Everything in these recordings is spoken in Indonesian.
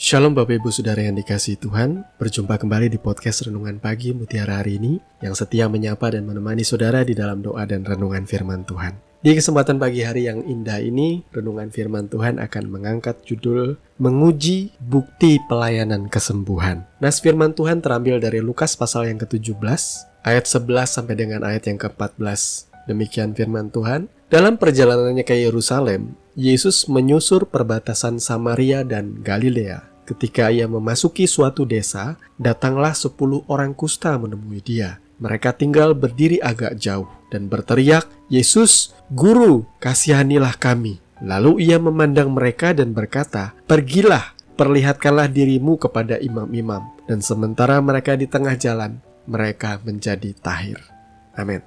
Shalom Bapak Ibu Saudara yang dikasihi Tuhan. Berjumpa kembali di podcast Renungan Pagi Mutiara hari ini, yang setia menyapa dan menemani saudara di dalam doa dan renungan firman Tuhan. Di kesempatan pagi hari yang indah ini, renungan firman Tuhan akan mengangkat judul Menguji Bukti Pelayanan Kesembuhan. Nas firman Tuhan terambil dari Lukas pasal yang ke-17, ayat 11 sampai dengan ayat yang ke-14. Demikian firman Tuhan. Dalam perjalanannya ke Yerusalem, Yesus menyusur perbatasan Samaria dan Galilea. Ketika ia memasuki suatu desa, datanglah 10 orang kusta menemui dia. Mereka tinggal berdiri agak jauh dan berteriak, "Yesus, Guru, kasihanilah kami." Lalu ia memandang mereka dan berkata, "Pergilah, perlihatkanlah dirimu kepada imam-imam." Dan sementara mereka di tengah jalan, mereka menjadi tahir. Amin.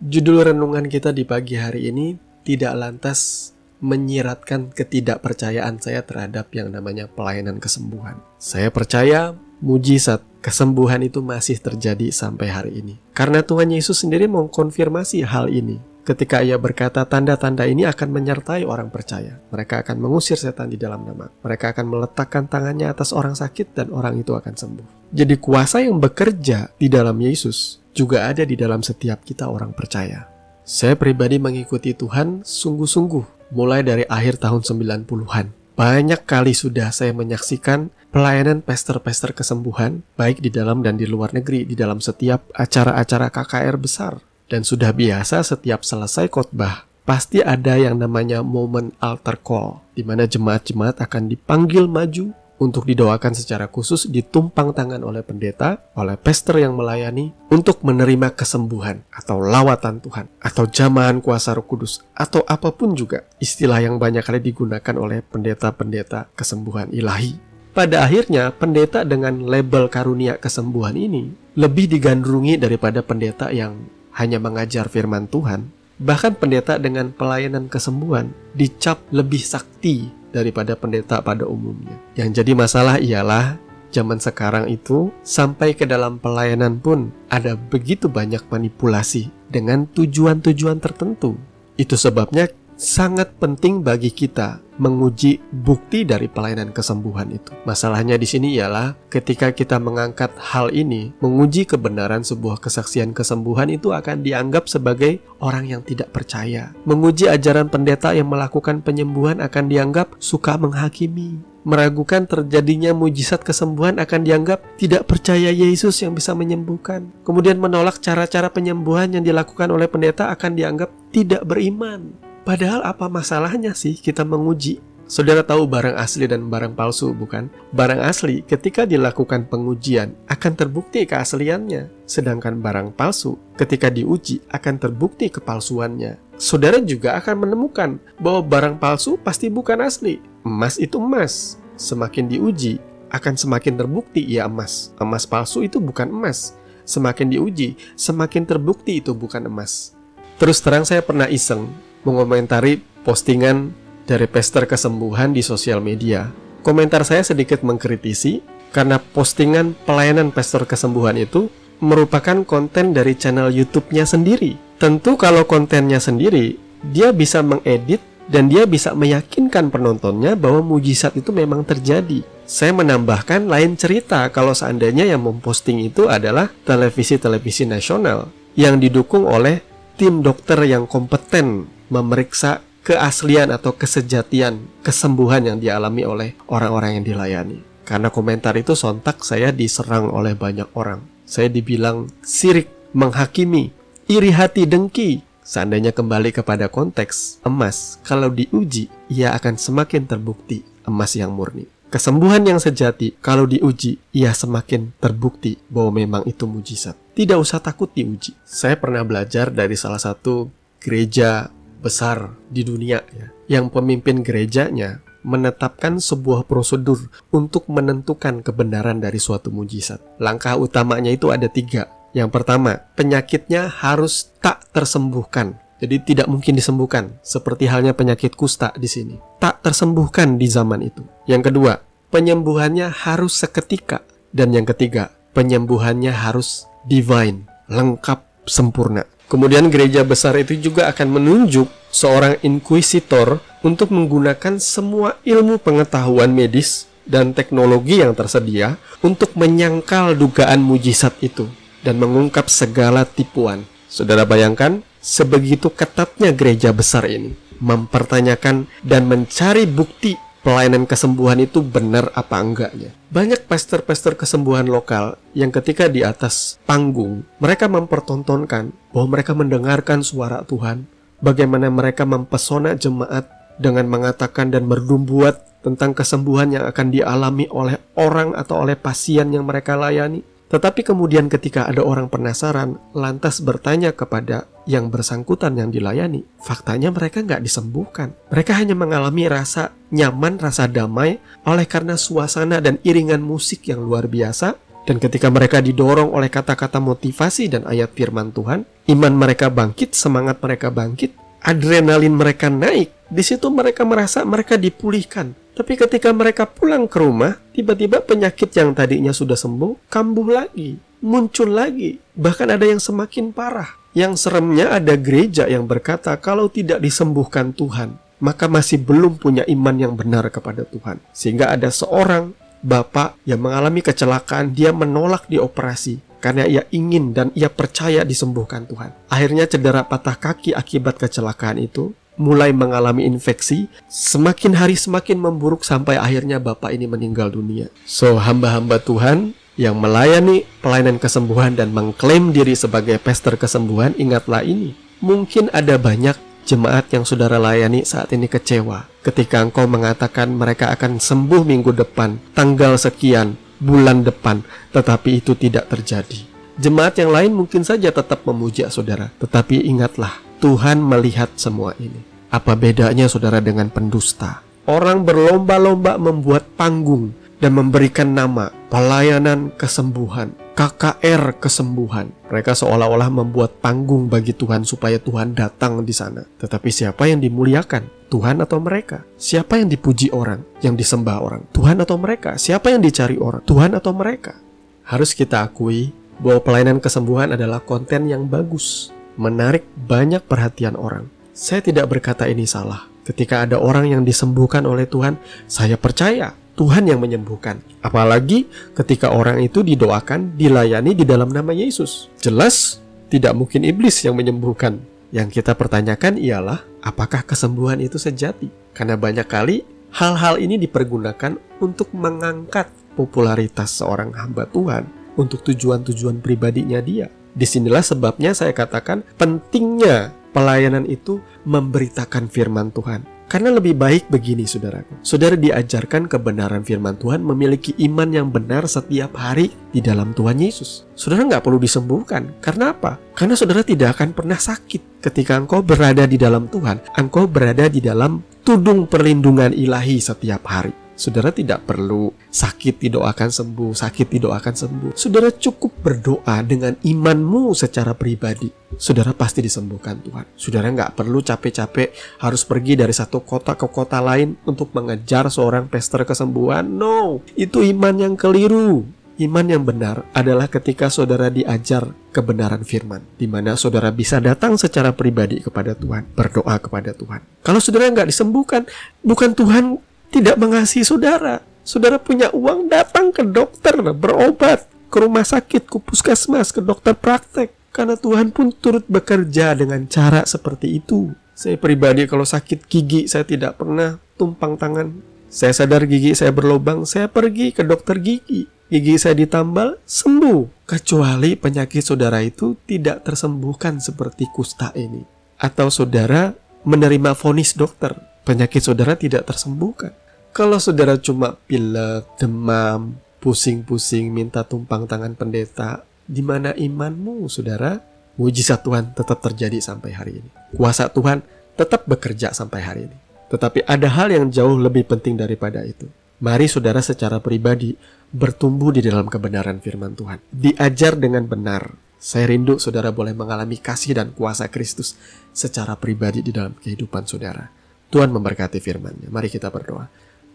Judul renungan kita di pagi hari ini tidak lantas menyiratkan ketidakpercayaan saya terhadap yang namanya pelayanan kesembuhan. Saya percaya mujizat kesembuhan itu masih terjadi sampai hari ini. Karena Tuhan Yesus sendiri mengkonfirmasi hal ini. Ketika ia berkata tanda-tanda ini akan menyertai orang percaya. Mereka akan mengusir setan di dalam nama. Mereka akan meletakkan tangannya atas orang sakit dan orang itu akan sembuh. Jadi kuasa yang bekerja di dalam Yesus juga ada di dalam setiap kita orang percaya. Saya pribadi mengikuti Tuhan sungguh-sungguh mulai dari akhir tahun 90-an. Banyak kali sudah saya menyaksikan pelayanan pester-pester kesembuhan, baik di dalam dan di luar negeri, di dalam setiap acara-acara KKR besar. Dan sudah biasa setiap selesai khotbah, pasti ada yang namanya momen altar call, di mana jemaat-jemaat akan dipanggil maju untuk didoakan secara khusus, ditumpang tangan oleh pendeta, oleh pester yang melayani, untuk menerima kesembuhan, atau lawatan Tuhan, atau jamahan kuasa Roh Kudus, atau apapun juga istilah yang banyak kali digunakan oleh pendeta-pendeta kesembuhan ilahi. Pada akhirnya, pendeta dengan label karunia kesembuhan ini lebih digandrungi daripada pendeta yang hanya mengajar firman Tuhan. Bahkan pendeta dengan pelayanan kesembuhan dicap lebih sakti daripada pendeta pada umumnya. Yang jadi masalah ialah zaman sekarang itu sampai ke dalam pelayanan pun ada begitu banyak manipulasi dengan tujuan-tujuan tertentu. Itu sebabnya sangat penting bagi kita menguji bukti dari pelayanan kesembuhan itu. Masalahnya di sini ialah ketika kita mengangkat hal ini, menguji kebenaran sebuah kesaksian kesembuhan itu akan dianggap sebagai orang yang tidak percaya. Menguji ajaran pendeta yang melakukan penyembuhan akan dianggap suka menghakimi. Meragukan terjadinya mujizat kesembuhan akan dianggap tidak percaya Yesus yang bisa menyembuhkan. Kemudian menolak cara-cara penyembuhan yang dilakukan oleh pendeta akan dianggap tidak beriman. Padahal apa masalahnya sih kita menguji? Saudara tahu barang asli dan barang palsu, bukan? Barang asli ketika dilakukan pengujian akan terbukti keasliannya. Sedangkan barang palsu ketika diuji akan terbukti kepalsuannya. Saudara juga akan menemukan bahwa barang palsu pasti bukan asli. Emas itu emas. Semakin diuji akan semakin terbukti ia emas. Emas palsu itu bukan emas. Semakin diuji semakin terbukti itu bukan emas. Terus terang saya pernah iseng mengomentari postingan dari pester kesembuhan di sosial media. Komentar saya sedikit mengkritisi karena postingan pelayanan pester kesembuhan itu merupakan konten dari channel YouTube-nya sendiri. Tentu kalau kontennya sendiri, dia bisa mengedit dan dia bisa meyakinkan penontonnya bahwa mujizat itu memang terjadi. Saya menambahkan lain cerita kalau seandainya yang memposting itu adalah televisi-televisi nasional yang didukung oleh tim dokter yang kompeten memeriksa keaslian atau kesejatian kesembuhan yang dialami oleh orang-orang yang dilayani. Karena komentar itu sontak saya diserang oleh banyak orang. Saya dibilang sirik, menghakimi, iri hati, dengki. Seandainya kembali kepada konteks emas, kalau diuji, ia akan semakin terbukti emas yang murni. Kesembuhan yang sejati, kalau diuji, ia semakin terbukti bahwa memang itu mujizat. Tidak usah takut diuji. Saya pernah belajar dari salah satu gereja besar di dunia ya, yang pemimpin gerejanya menetapkan sebuah prosedur untuk menentukan kebenaran dari suatu mujizat. Langkah utamanya itu ada 3. Yang pertama, penyakitnya harus tak tersembuhkan. Jadi tidak mungkin disembuhkan, seperti halnya penyakit kusta di sini. Tak tersembuhkan di zaman itu. Yang kedua, penyembuhannya harus seketika. Dan yang ketiga, penyembuhannya harus divine, lengkap, sempurna. Kemudian gereja besar itu juga akan menunjuk seorang inkuisitor untuk menggunakan semua ilmu pengetahuan medis dan teknologi yang tersedia untuk menyangkal dugaan mujizat itu dan mengungkap segala tipuan. Saudara bayangkan, sebegitu ketatnya gereja besar ini mempertanyakan dan mencari bukti pelayanan kesembuhan itu benar apa enggaknya. Banyak pastor-pastor kesembuhan lokal yang ketika di atas panggung, mereka mempertontonkan bahwa mereka mendengarkan suara Tuhan, bagaimana mereka mempesona jemaat dengan mengatakan dan berbuat tentang kesembuhan yang akan dialami oleh orang atau oleh pasien yang mereka layani. Tetapi kemudian ketika ada orang penasaran, lantas bertanya kepada yang bersangkutan yang dilayani, faktanya mereka nggak disembuhkan. Mereka hanya mengalami rasa nyaman, rasa damai oleh karena suasana dan iringan musik yang luar biasa. Dan ketika mereka didorong oleh kata-kata motivasi dan ayat firman Tuhan, iman mereka bangkit, semangat mereka bangkit, adrenalin mereka naik. Di situ mereka merasa mereka dipulihkan. Tapi ketika mereka pulang ke rumah, tiba-tiba penyakit yang tadinya sudah sembuh, kambuh lagi, muncul lagi. Bahkan ada yang semakin parah. Yang seremnya ada gereja yang berkata kalau tidak disembuhkan Tuhan, maka masih belum punya iman yang benar kepada Tuhan. Sehingga ada seorang bapak yang mengalami kecelakaan, dia menolak dioperasi karena ia ingin dan ia percaya disembuhkan Tuhan. Akhirnya cedera patah kaki akibat kecelakaan itu, mulai mengalami infeksi, semakin hari semakin memburuk sampai akhirnya bapak ini meninggal dunia. So, hamba-hamba Tuhan yang melayani pelayanan kesembuhan dan mengklaim diri sebagai pastor kesembuhan, ingatlah ini. Mungkin ada banyak jemaat yang saudara layani saat ini kecewa ketika engkau mengatakan mereka akan sembuh minggu depan, tanggal sekian, bulan depan, tetapi itu tidak terjadi. Jemaat yang lain mungkin saja tetap memuji saudara, tetapi ingatlah, Tuhan melihat semua ini. Apa bedanya saudara dengan pendusta? Orang berlomba-lomba membuat panggung dan memberikan nama pelayanan kesembuhan, KKR kesembuhan. Mereka seolah-olah membuat panggung bagi Tuhan supaya Tuhan datang di sana. Tetapi siapa yang dimuliakan? Tuhan atau mereka? Siapa yang dipuji orang, yang disembah orang? Tuhan atau mereka? Siapa yang dicari orang? Tuhan atau mereka? Harus kita akui bahwa pelayanan kesembuhan adalah konten yang bagus, menarik banyak perhatian orang. Saya tidak berkata ini salah. Ketika ada orang yang disembuhkan oleh Tuhan, saya percaya Tuhan yang menyembuhkan. Apalagi ketika orang itu didoakan, dilayani di dalam nama Yesus. Jelas tidak mungkin iblis yang menyembuhkan. Yang kita pertanyakan ialah, apakah kesembuhan itu sejati? Karena banyak kali hal-hal ini dipergunakan untuk mengangkat popularitas seorang hamba Tuhan untuk tujuan-tujuan pribadinya dia. Disinilah sebabnya saya katakan pentingnya pelayanan itu memberitakan firman Tuhan. Karena lebih baik begini saudaraku. Saudara diajarkan kebenaran firman Tuhan, memiliki iman yang benar setiap hari di dalam Tuhan Yesus. Saudara nggak perlu disembuhkan. Karena apa? Karena saudara tidak akan pernah sakit. Ketika engkau berada di dalam Tuhan, engkau berada di dalam tudung perlindungan ilahi setiap hari. Saudara tidak perlu sakit didoakan sembuh, sakit didoakan sembuh. Saudara cukup berdoa dengan imanmu secara pribadi. Saudara pasti disembuhkan Tuhan. Saudara nggak perlu capek-capek harus pergi dari satu kota ke kota lain untuk mengejar seorang pastor kesembuhan. No, itu iman yang keliru. Iman yang benar adalah ketika saudara diajar kebenaran firman, di mana saudara bisa datang secara pribadi kepada Tuhan, berdoa kepada Tuhan. Kalau saudara nggak disembuhkan, bukan Tuhan tidak mengasihi saudara. Saudara punya uang, datang ke dokter, berobat, ke rumah sakit, ke puskesmas, ke dokter praktek. Karena Tuhan pun turut bekerja dengan cara seperti itu. Saya pribadi kalau sakit gigi, saya tidak pernah tumpang tangan. Saya sadar gigi saya berlubang, saya pergi ke dokter gigi. Gigi saya ditambal, sembuh. Kecuali penyakit saudara itu tidak tersembuhkan seperti kusta ini. Atau saudara menerima vonis dokter, penyakit saudara tidak tersembuhkan. Kalau saudara cuma pilek, demam, pusing-pusing, minta tumpang tangan pendeta, di mana imanmu, saudara? Mujizat Tuhan tetap terjadi sampai hari ini. Kuasa Tuhan tetap bekerja sampai hari ini. Tetapi ada hal yang jauh lebih penting daripada itu. Mari saudara secara pribadi bertumbuh di dalam kebenaran firman Tuhan. Diajar dengan benar. Saya rindu saudara boleh mengalami kasih dan kuasa Kristus secara pribadi di dalam kehidupan saudara. Tuhan memberkati firman-Nya. Mari kita berdoa.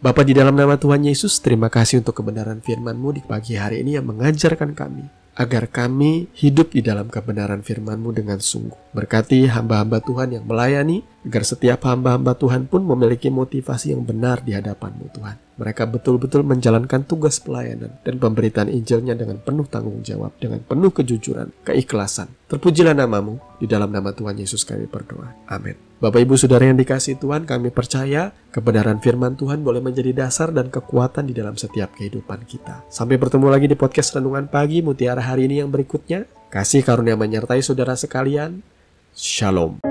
Bapa, di dalam nama Tuhan Yesus, terima kasih untuk kebenaran firman-Mu di pagi hari ini yang mengajarkan kami, agar kami hidup di dalam kebenaran firman-Mu dengan sungguh. Berkati hamba-hamba Tuhan yang melayani, agar setiap hamba-hamba Tuhan pun memiliki motivasi yang benar di hadapan-Mu Tuhan. Mereka betul-betul menjalankan tugas pelayanan dan pemberitaan Injil-Nya dengan penuh tanggung jawab, dengan penuh kejujuran, keikhlasan. Terpujilah nama-Mu, di dalam nama Tuhan Yesus kami berdoa. Amin. Bapak Ibu Saudara yang dikasihi Tuhan, kami percaya kebenaran firman Tuhan boleh menjadi dasar dan kekuatan di dalam setiap kehidupan kita. Sampai bertemu lagi di podcast Renungan Pagi Mutiara hari ini yang berikutnya. Kasih karunia menyertai saudara sekalian. Shalom.